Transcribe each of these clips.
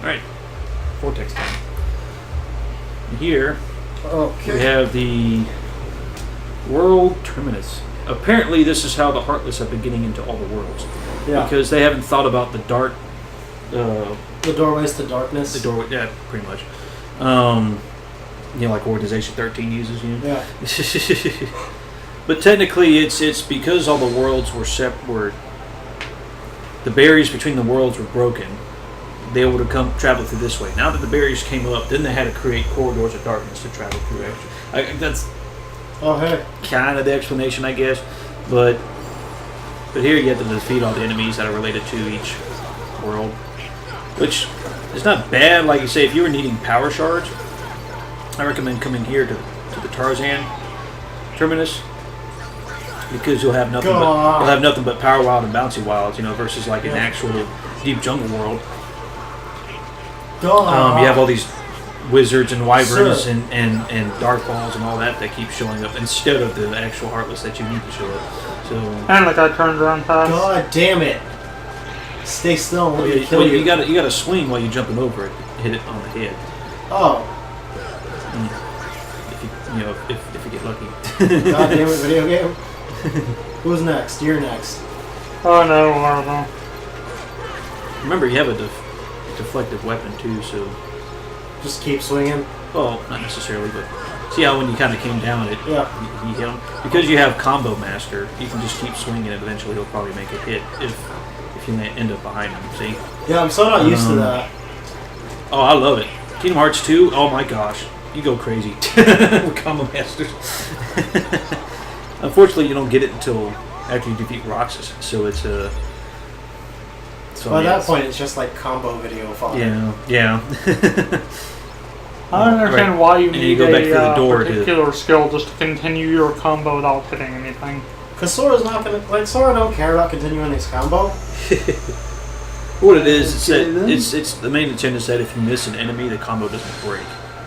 Alright. Vortex time. And here, Okay. we have the World Terminus. Apparently, this is how the Heartless have been getting into all the worlds. Yeah. Because they haven't thought about the dark... the doorways to darkness. The doorway, yeah, pretty much. Like Organization 13 uses, Yeah. But technically, it's because all the worlds were the barriers between the worlds were broken. They would have travel through this way. Now that the barriers came up, then they had to create corridors of darkness to travel through. That's kind of the explanation, I guess. But here you have to defeat all the enemies that are related to each world, which is not bad. Like you say, if you were needing power shards, I recommend coming here to the Tarzan Terminus, because you'll have nothing but Power Wild and Bouncy Wilds, versus like an actual deep jungle world. You have all these wizards and wyverns and dark balls and all that keep showing up instead of the actual Heartless that you need to show up. So and like I turned around fast. God damn it! Stay still. You gotta swing while you're jumping over it. Hit it on the head. Oh. If you get lucky. God damn it, video game. Who's next? You're next. Oh no, I don't know. Remember, you have a deflective weapon too, so just keep swinging. Well, not necessarily, but see how when you kind of came down, you hit him because you have Combo Master. You can just keep swinging, and eventually he'll probably make a hit if you end up behind him. See? Yeah, I'm so not used to that. Oh, I love it. Kingdom Hearts 2. Oh my gosh. You go crazy with Combo Masters. Unfortunately, you don't get it until after you defeat Roxas, so it's a. By that point, it's just like combo video file. Yeah. I don't understand why you need go back through the door particular skill just to continue your combo without hitting anything. Because Sora's not gonna Sora don't care about continuing his combo. What it is, it's the main intent is that if you miss an enemy, the combo doesn't break.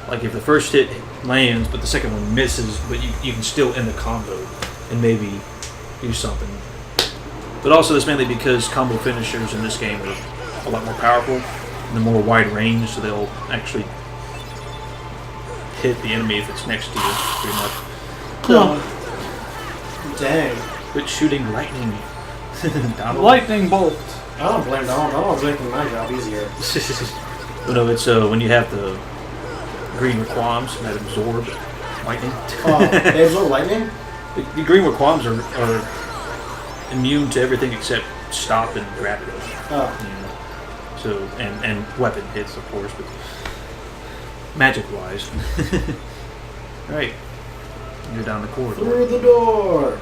Like if the first hit lands, but the second one misses, but you can still end the combo and maybe do something. But also, that's mainly because combo finishers in this game are a lot more powerful and they're more wide range, so they'll actually hit the enemy if it's next to you, pretty much. Dang. Quit shooting lightning. Lightning bolt. I don't blame Donald. Donald's making my job easier. But no, it's when you have the green Raquams that absorb lightning. Oh, they absorb lightning? The green Raquams are immune to everything except stop and gravity. Oh. So and weapon hits, of course, but magic wise. Alright. You're down the corridor. Through the door.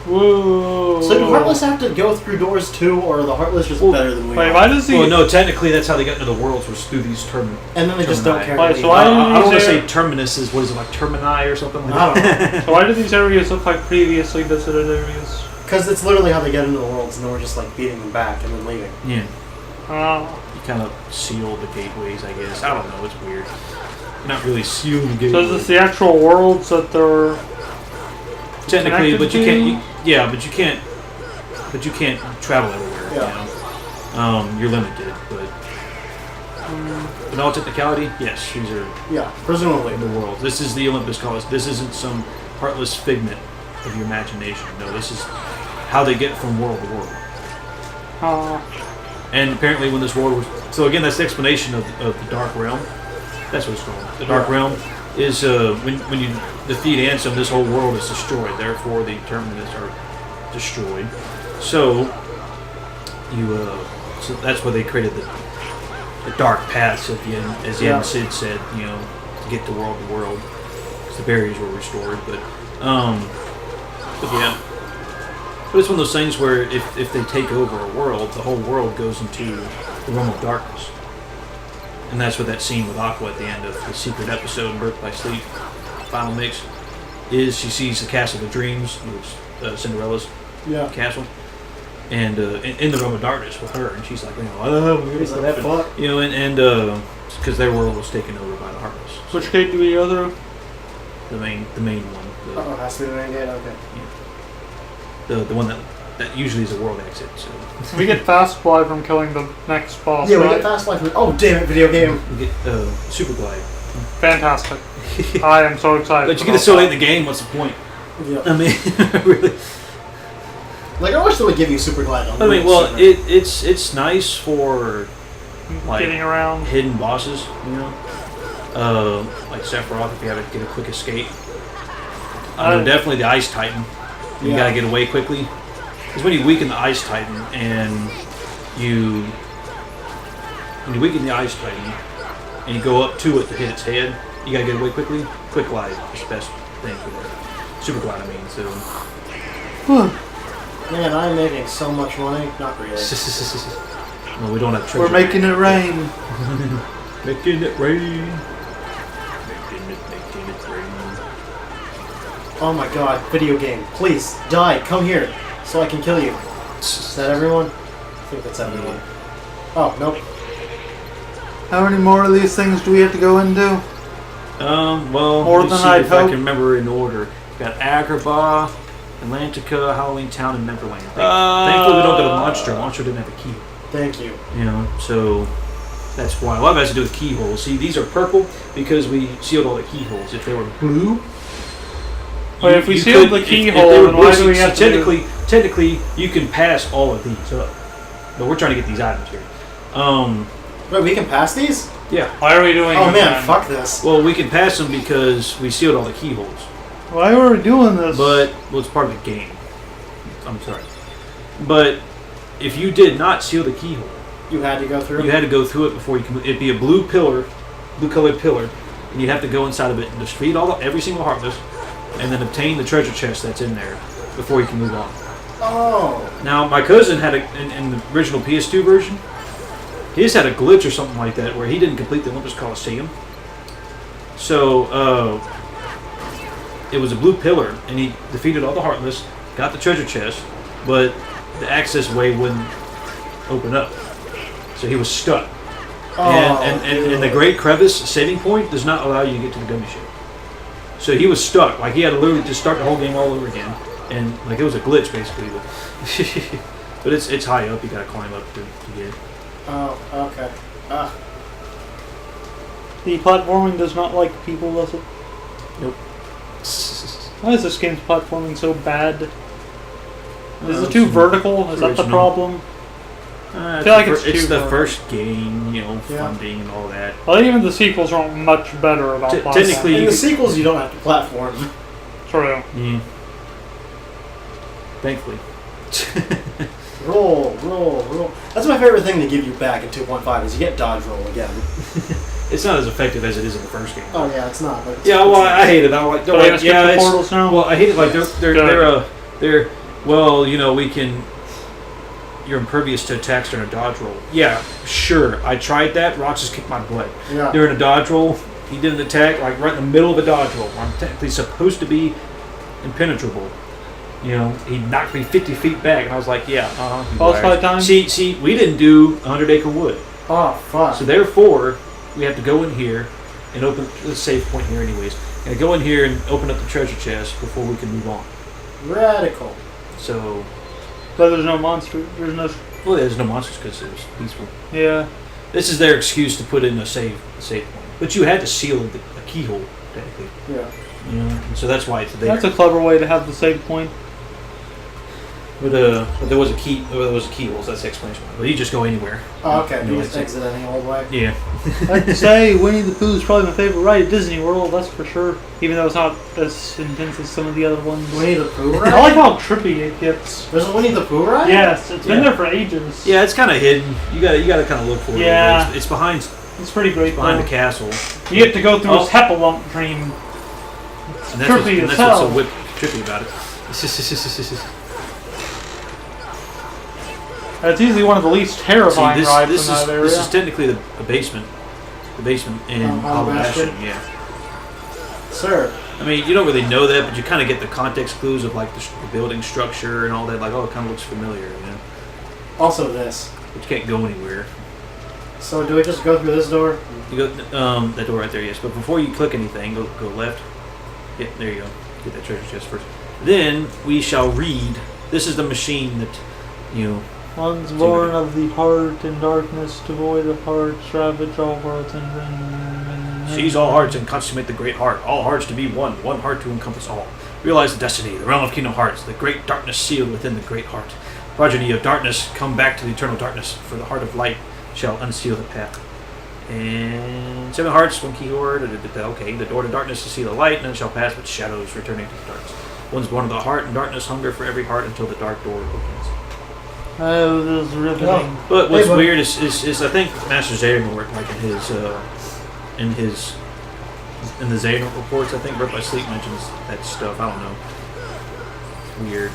Whoa. So do Heartless have to go through doors too, or are the Heartless just better than we Wait, are? why does he... Well, no, technically that's how they got into the worlds, was through these And then they just don't care. Wait, so I don't want to say terminuses, what is it, like termini or something like that? I don't know. So why do these areas look like previously visited areas? Because it's literally how they get into the worlds, and then we're just like beating them back and then leaving. Yeah. Oh. You kind of seal the gateways, I guess. I don't know, it's weird. You're not really sealing the gateways. So is this the actual worlds that they're... Technically, but you can't... But you can't travel everywhere, Yeah. You're limited, but... in all technicality, yes, these are... Yeah, presumably. the world. This is the Olympus College. This isn't some heartless figment of your imagination. No, this is how they get from world to world. And apparently when this world was... So again, that's the explanation of the Dark Realm. That's what it's called. The Dark Realm is when you defeat Ansem, this whole world is destroyed. Therefore, the Terminus are destroyed. So that's why they created the dark paths at the end, as the Sid said, to get to world, because the barriers were restored. But yeah. But it's one of those things where if they take over a world, the whole world goes into the realm of darkness. And that's what that scene with Aqua at the end of the secret episode in Birth by Sleep, final mix, is she sees the Castle of Dreams, which Cinderella's castle, and in the realm of darkness with her, and she's like, what's that happened? And because their world was taken over by the Heartless. Which gate do we go through? The main one. Has to be the main gate. Okay. The one that that usually is a world exit. So We get fast fly from killing the next boss. Yeah, right? we get fast life. Oh, damn it, video game. you get super glide. Fantastic. I am so excited. But you get it so late in the game. What's the point? Yeah. I mean, really. Like, I wish they would give you super glide on I mean, well, super. it's nice for like Getting around. hidden bosses, you know. Like Sephiroth, if you have to get a quick escape. Definitely the Ice Titan. You Yeah. gotta get away quickly. Because when you weaken the Ice Titan and you weaken the Ice Titan and you go up to it to hit its head, you gotta get away quickly. Quick glide is the best thing for that. Super glide, I mean. So. Man, I'm making so much money. Not really. Well, we don't have treasure. We're making it rain. Making it rain. Making it rain. Oh my god, video game. Please, die. Come here so I can kill you. Is that everyone? I think that's everyone. Oh, nope. How many more of these things do we have to go into? Well, More let me than see I'd if I hope. can remember in order. We've got Agrabah, Atlantica, Halloween Town, and Neverland. Thankfully, we don't go to Monster. Monster didn't have a key. Thank you. You know, so that's why. A lot of it has to do with keyholes. See, these are purple because we sealed all the keyholes. If they were blue, Wait, if we sealed the keyhole, then why do we have to technically, you can pass all of these up. But we're trying to get these items here. Wait, we can pass these? Yeah. Why are we doing Oh it man, then? fuck this. Well, we can pass them because we sealed all the keyholes. Why are we doing this? But, well, it's part of the game. I'm sorry. But if you did not seal the keyhole, You had to go through? you had to go through it before you can. It'd be a blue colored pillar, and you'd have to go inside of it and defeat every single Heartless, and then obtain the treasure chest that's in there before you can move on. Oh. Now, my cousin had in the original PS2 version, he just had a glitch or something like that where he didn't complete the Olympus Coliseum. So, it was a blue pillar, and he defeated all the Heartless, got the treasure chest, but the access way wouldn't open up. So he was stuck. Oh, And the Great Crevice saving point does not allow you to get to the gummy ship. So he was stuck. Like, he had to literally just start the whole game all over again. And, like, it was a glitch, basically. But it's high up. You gotta climb up to get it. Oh, okay. The platforming does not like people, does it? Nope. Why is this game's platforming so bad? Is it it's too vertical? Is that the original. problem? I feel like it's it's too the hard. first game, you know, Yeah. funding and all that. Well, even the sequels aren't much better about platforming. Technically- In the sequels, you don't have to platform. True. Yeah. Thankfully. Roll. That's my favorite thing to give you back in 2.5 is you get dodge roll again. It's not as effective as it is in the first game. Oh yeah, it's not. But it's, Yeah, well, I hate it. I like. So they have to skip the portals now? Well, I hate it. Like they're Good. well, you know, we can. You're impervious to attacks during a dodge roll. Yeah, sure. I tried that. Roxas kicked my butt. Yeah. During a dodge roll, he did an attack like right in the middle of a dodge roll. I'm technically supposed to be impenetrable. You know, he knocked me 50 feet back, and I was like, yeah, Boss fight time? See, we didn't do 100 Acre Wood. Oh fuck. So therefore, we have to go in here and open the save point here anyways. And go in here and open up the treasure chest before we can move on. Radical. So, But there's no monster. There's no. well, there's no monsters because it was peaceful. Yeah. This is their excuse to put in a save point. But you had to seal the keyhole, technically. Yeah. You know, and so that's why it's there. That's a clever way to have the save point. But there was a key. There was a keyhole. So that's the explanation. But you just go anywhere. Oh, okay. You You know, just it's- exit any old way. Yeah. I have to say, Winnie the Pooh is probably my favorite ride at Disney World, that's for sure. Even though it's not as intense as some of the other ones. Winnie the Pooh I ride? like how trippy it gets. There's a Winnie the Pooh ride? Yes, it's been Yeah. there for ages. Yeah, it's kind of hidden. You gotta kind of look for it. Yeah. It's behind It's pretty great. behind though. the castle. You get to go through his Hepalump dream. It's And that's what's, trippy and as that's what's so hell. trippy about it. It's easily one of the least terrifying See, rides this in is that area. this is technically the basement. The basement in Hollow Hollow Bastion, Bastion? yeah. Sir. I mean, you don't really know that, but you kind of get the context clues of like the building structure and all that. Like, oh, it kind of looks familiar, you know. Also this. But you can't go anywhere. So do we just go through this door? You go that door right there, yes. But before you click anything, go left. Yeah, there you go. Get that treasure chest first. Then we shall read this is the machine that, you know. One's born of the heart and darkness, devoid of hearts, ravage all worlds and Seize all hearts and consummate the great heart. All hearts to be one heart to encompass all. Realize the destiny, the realm of Kingdom Hearts, the great darkness sealed within the great heart. Progeny of darkness, come back to the eternal darkness, for the heart of light shall unseal the path. And 7 hearts, 1 key word. Okay, the door to darkness to see the light, none shall pass but shadows returning to the darkness. One's born of the heart and darkness, hunger for every heart until the dark door opens. Oh, this is riveting. But what's weird is I think Master Xehanort, like in the Xehanort reports, I think Birth by Sleep mentions that stuff. I don't know. Weird.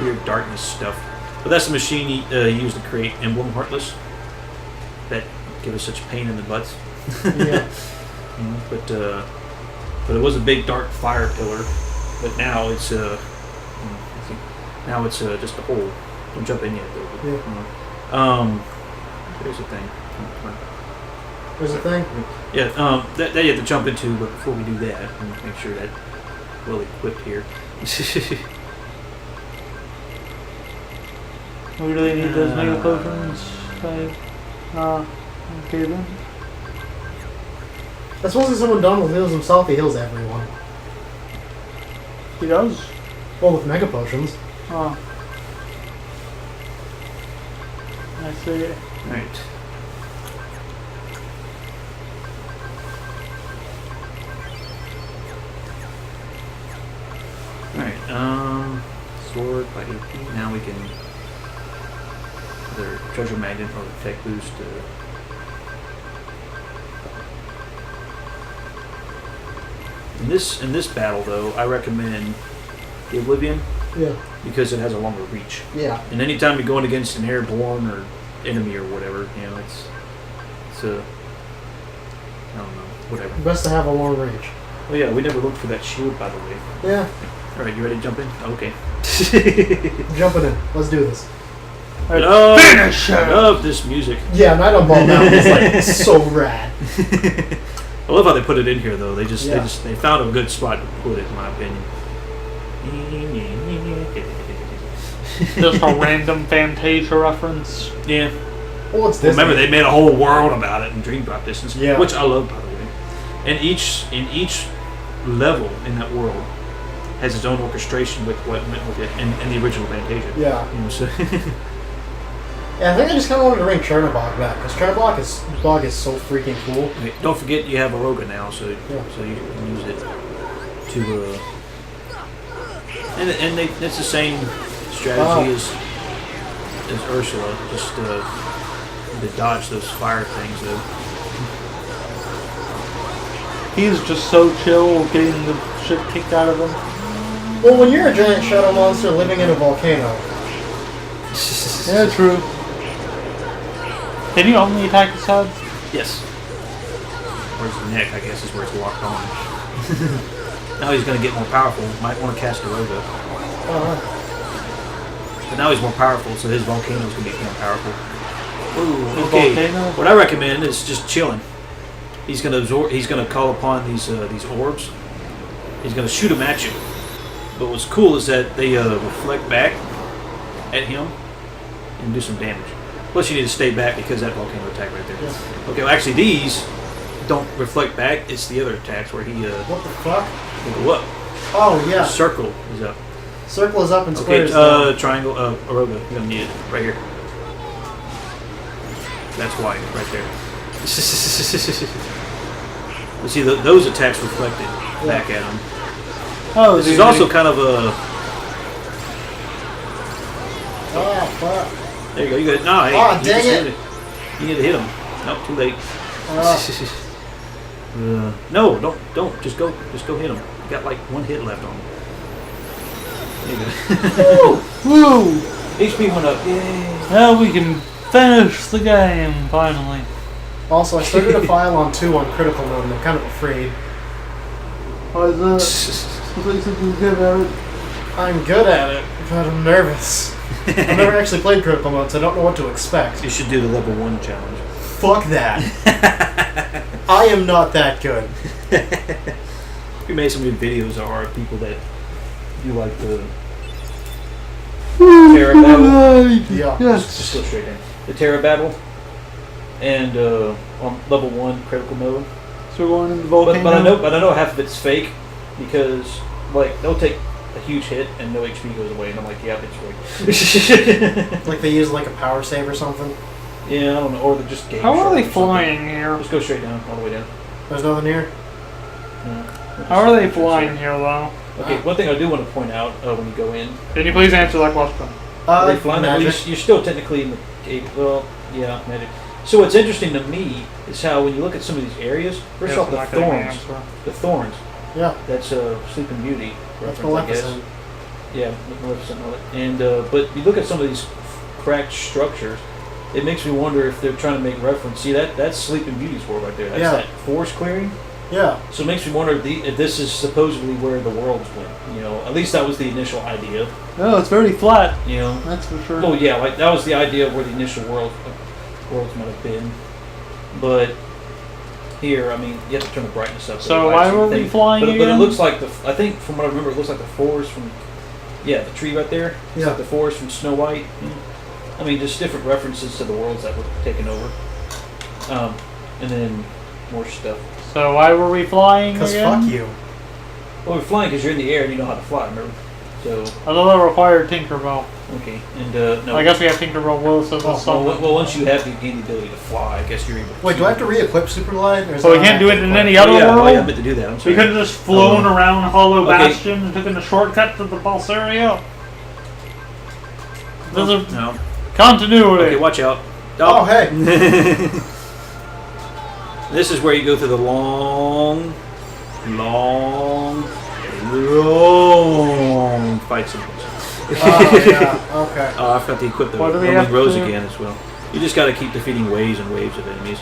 Weird darkness stuff. But that's the machine he used to create Emblem Heartless. That give us such pain in the butts. Yeah. But it was a big dark fire pillar. But now it's just a hole. Don't jump in yet, though. Yeah. There's a thing. There's a thing? Yeah, that you have to jump into, but before we do that, make sure that well equipped here. We really need those mega potions. Okay then. That's mostly someone Donald heals himself, he heals everyone. He does? Well, with mega potions. Oh. I see. Alright. Alright, sword by 18. Now we can either treasure magnet or tech boost. In this battle, though, I recommend the Oblivion. Yeah. Because it has a longer reach. Yeah. And anytime you're going against an airborne or enemy or whatever, you know, it's a I don't know, whatever. Best to have a long range. Oh yeah, we never looked for that shield, by the way. Yeah. All right, you ready to jump in? Okay. Jumping in. Let's do this. Finish I love this music. Yeah, Night on Bald Mountain is like so rad. I love how they put it in here, though. They found a good spot to put it, in my opinion. Just a random Fantasia reference. Yeah. Well, it's this. Remember, they made a whole world about it in Dream Drop Distance, yeah. Which I love, by the way. And each level in that world has its own orchestration with what went with it in the original Fantasia. Yeah. You know, so yeah, I think I just kind of wanted to bring Chernobog back because Chernobog is so freaking cool. Hey, don't forget you have Aroga now, so you can use it to. And it's the same strategy as Ursula, just to dodge those fire things though. He's just so chill getting the shit kicked out of him. Well, when you're a giant shadow monster living in a volcano. Yeah, true. Can you only attack his head? Yes. Where's the neck, I guess, is where it's locked on. Now he's going to get more powerful. Might want to cast Aroga. But now he's more powerful, so his volcano's going to get more powerful. Ooh, okay. Volcano? What I recommend is just chilling. He's going to absorb. He's going to call upon these orbs. He's going to shoot them at you. But what's cool is that they reflect back at him and do some damage. Plus, you need to stay back because that volcano attack right there. Yeah. Okay, well, actually, these don't reflect back. It's the other attacks where he. What the fuck? Will go up. Oh yeah. Circle is up. Circle is up and square is down. Triangle. Aroga. You're gonna need it right here. That's why, right there. You see, those attacks reflected back at him. Oh, this is also kind of a. Oh fuck. There you go. You got it. No, hey, oh dang it! You need to hit him. Nope, too late. No, don't. Just go hit him. You got like one hit left on him. There you go. Woo! HP went up. Yay! Now we can finish the game finally. Also, I started a file on 2 on Critical Mode, and I'm kind of afraid. Why is that? Looks like you're good at it. I'm good at it, but I'm nervous. I've never actually played Critical Mode, so I don't know what to expect. You should do the level 1 challenge. Fuck that. I am not that good. We made some good videos of people that do like the Terra battle. Yeah. Just go straight in. The Terra battle, and on level 1 critical mode. So we're going in the volcano. But I know half of it's fake because like they'll take a huge hit and no HP goes away, and I'm like, yeah, it's rigged. Like they use like a power save or something. Yeah, I don't know, or they're just game. How are they or flying something. here? Just go straight down, all the way down. There's nothing here. No. How are they flying here, though? Okay, one thing I do want to point out when you go in. Can you please answer that question? Are they flying? Magic. You're still technically in the cave. Well, yeah, magic. So what's interesting to me is how when you look at some of these areas, first off, the thorns. Yeah. That's Sleeping Beauty That's reference, I guess. Maleficent. Yeah, Maleficent and all that. And but you look at some of these cracked structures, it makes me wonder if they're trying to make reference. See that's Sleeping Beauty's world right there. That's that forest clearing. Yeah. So it makes me wonder if this is supposedly where the worlds went. You know, at least that was the initial idea. No, it's very flat. You know, that's for sure. Oh yeah, like that was the idea of where the initial worlds might have been. But here, I mean, you have to turn the brightness up. So why were we flying But it again? looks like I think from what I remember, it looks like the forest from, the tree right there. It's like the forest from Snow White. I mean, just different references to the worlds that were taken over. And then more stuff. So why were we flying again? Because fuck you. Well, we're flying because you're in the air and you know how to fly, remember? So. I thought that required Tinkerbell. Okay, and no. I guess we have Tinkerbell Willis as a son. Well, once you have gained the ability to fly, I guess you're able to. Wait, do I have to re-equip Superglide? So we can't do it in any other world? Oh, yeah, I meant to do that. I'm sorry. We could have just flown around Hollow Bastion and taken a shortcut to the boss area. There's a continuity. Okay, watch out. Oh, hey. This is where you go through the long fight sequence. Oh, yeah, okay. I forgot to equip the Roman Rose again as well. You just got to keep defeating waves and waves of enemies.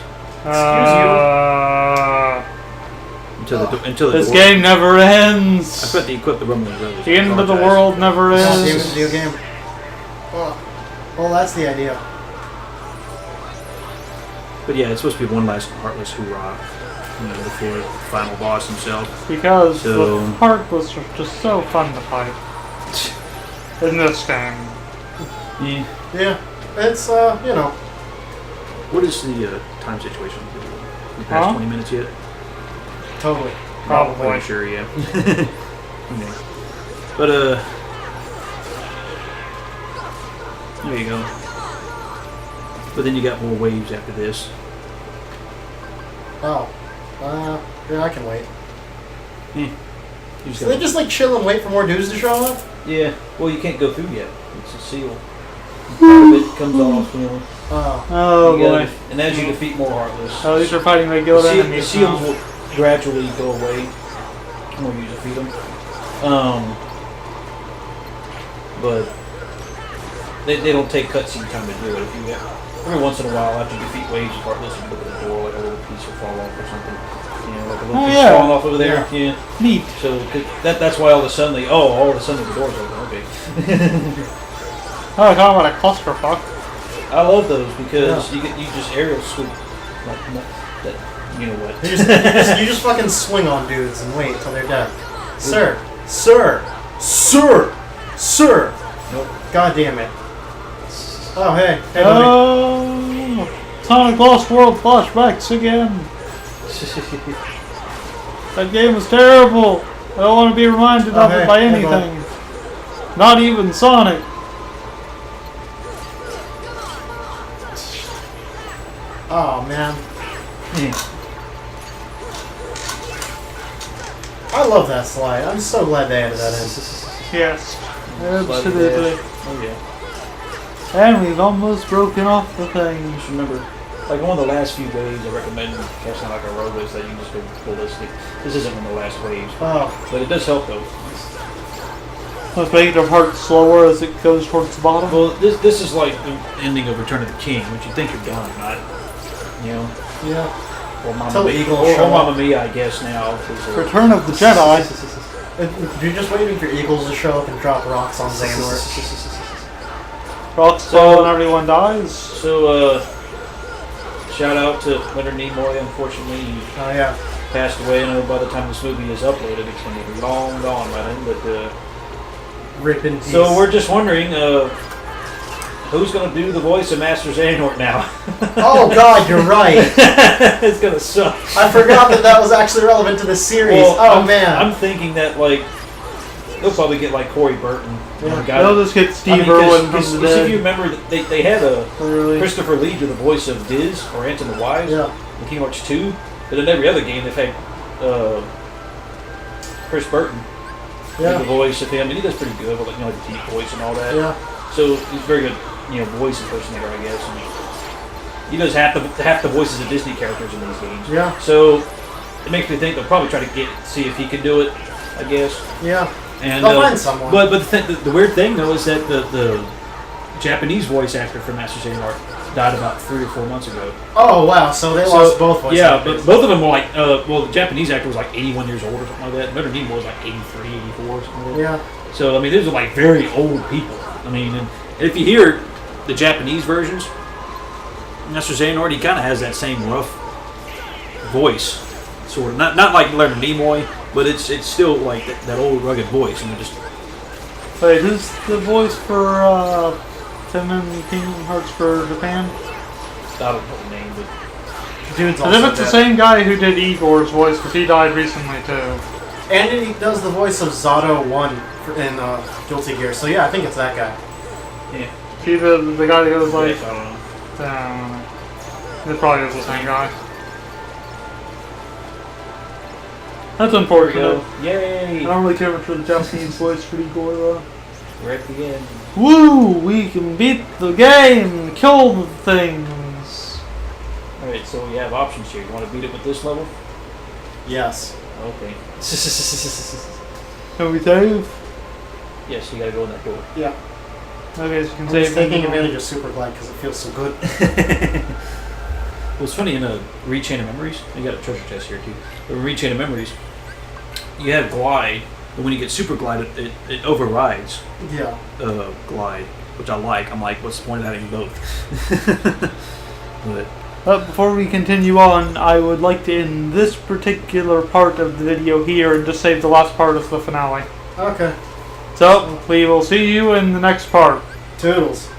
Until the this game never ends. I forgot to equip the Roman Rose. The end of the world never ends. Video game. Well, that's the idea. But yeah, it's supposed to be one last heartless hoorah, before the final boss himself. Because the heartless are just so fun to fight. In this game. Yeah. It's, What is the time situation? We passed 20 minutes yet? Totally. Probably. I'm sure, yeah. Okay. But, there you go. But then you got more waves after this. Oh. Yeah, I can wait. So they just, like, chill and wait for more dudes to show up? Yeah. Well, you can't go through yet. It's a seal. Part of it comes off, Oh, boy. And as you defeat more Heartless... Oh, these are fighting regular enemies. The seals will gradually go away the more you defeat them. But they don't take cutscene time to do it. If you get, every once in a while, after you defeat waves of Heartless, you look at the door, like a little piece will fall off or something. Like a little piece falling off over there. Yeah. Neat. So that's why all of a sudden the door's open. Okay. Oh, talking about a clusterfuck. I love those because you just aerial swoop. That, you know what? You just fucking swing on dudes and wait till they're dead. Sir. Nope. God damn it. Oh, hey. Hey, buddy. Oh, Sonic Lost World flashbacks again. That game was terrible. I don't want to be reminded of it by anything. Not even Sonic. Oh, man. I love that slide. I'm so glad they added that in. Yes. Absolutely. Oh, yeah. And we've almost broken off the thing. Just remember, like one of the last few waves, I recommend casting like a Robus that you can just go ballistic. This isn't one of the last waves. Oh. But it does help though. Let's make it apart slower as it goes towards the bottom. Well, this is like the ending of Return of the King, which you think you're done, not, Yeah. Or Mamma Mia, I guess now. Return of the Jedi. You're just waiting for Eagles to show up and drop rocks on Xandor. Rocks fall and everyone dies. So, shout out to Leonard Nimoy. Unfortunately, he passed away. I know by the time this movie is uploaded, it's going to be long gone by then. But Rip in peace. So we're just wondering, who's going to do the voice of Master Xehanort now? Oh God, you're right. It's going to suck. I forgot that was actually relevant to the series. Well, man. I'm thinking that like they'll probably get like Corey Burton. Yeah. They'll just get Steve Irwin from the dead. If you remember, they had a Really? Christopher Lee do the voice of Diz or Anton the Wise in Kingdom Hearts 2, but in every other game they've had Chris Burton do the voice of him, and he does pretty good with like the deep voice and all that. Yeah. So he's a very good voice impersonator, I guess. And he does half the voices of Disney characters in these games. Yeah. So it makes me think they'll probably try to see if he can do it, I guess. Yeah. And they'll find someone. But the weird thing though is that the Japanese voice actor for Master Xehanort died about 3 or 4 months ago. Oh wow! So they lost both voice actors. But both of them were like, the Japanese actor was like 81 years old or something like that. Notre Dame was like 83, 84 or something like that. Yeah. So I mean, these are like very old people. I mean, and if you hear the Japanese versions, Master Xehanort, he kind of has that same rough voice, sort of. Not like Leonard Nimoy, but it's still like that old rugged voice, and just. Wait, who's the voice for Tim and Kingdom Hearts for Japan? I don't know the name, but Dude's I think it's the same guy who did Igor's voice, because he died recently too. And he does the voice of Zato 1 in Guilty Gear. So yeah, I think it's that guy. yeah. See the guy that goes like, I don't know. it probably is the same guy. That's There we unfortunate. go. I Yay! don't really care much for the Japanese voice for Igor though. We're at the end. Woo! We can beat the game, kill the things. All right, so we have options here. You want to beat it with this level? Yes. Okay. Can we save? Yes, you gotta go in that door. Yeah. Okay, so you can I'm save. just taking advantage of Super Glide because it feels so good. Well, it's funny in Rechain of Memories. You got a treasure chest here too. But in Rechain of Memories, you have glide, but when you get super glide, it overrides Yeah. glide, which I like. I'm like, what's the point of having both? But Before we continue on, I would like to end this particular part of the video here and just save the last part as the finale. Okay. So, we will see you in the next part. Toodles.